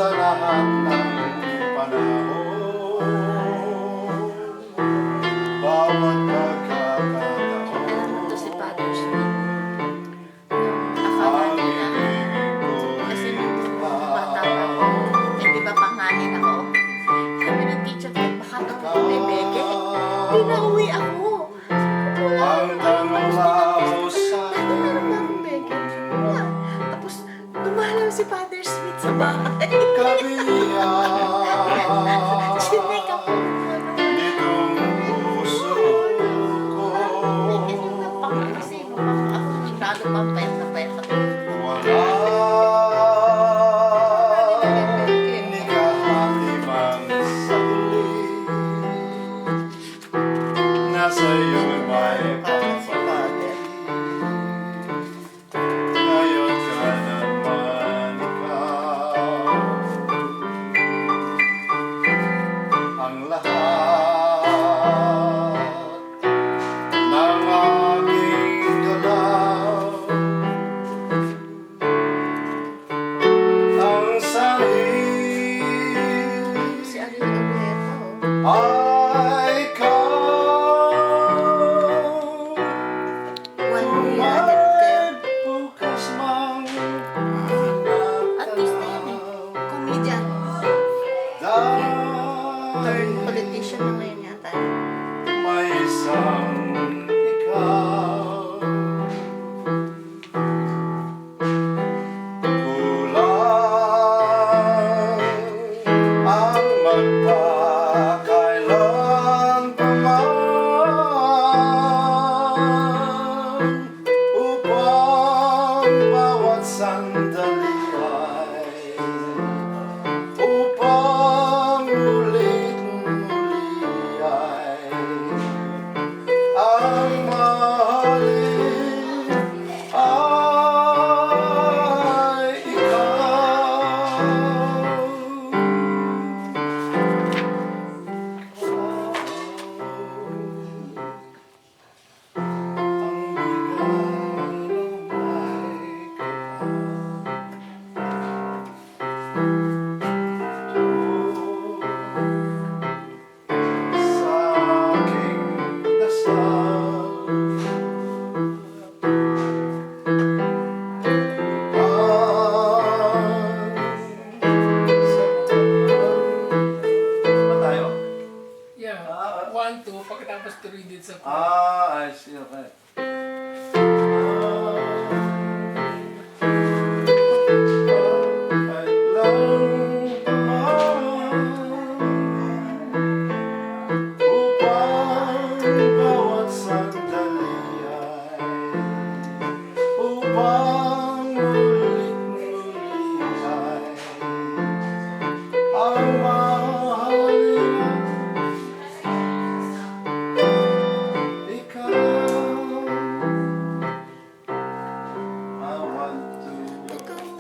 sa lahat ng panahon, bawat pagkakataon. Ito si Father Smith. Akala nila, kasi nung bata pa ako, eh di ba panganin ako? Sabi ng teacher ko, baka daw may beke. Pinauwi ako. Ang tanong lao sa Tapos, dumalaw si Father Smith sa bahay. kabiyak Chinek ako. nitong puso ko. Yung napakasi mo pa ako. Masyado pang peta-peta. Wala ni kahati man sa huli, nasa iyo'y may papapali. Ngayon ka naman ikaw, ang lahat ng aking galaw, ang sahig Si Ariel Obreta, oh. ay ikaw. One day, hanap kayo. Bukas mang Artista yan eh. Comedian. Turn politician na ngayon yata. may isang ikaw. Kulang ang magpakailan pa man, upang bawat sandali ay upang ulit-muli ay ang mahalin ay ikaw. Ang regalo ay sa aking dasal, Ba tayo? Yeah, Ah. 1, 2, pagkatapos 3 din sa I see, okay.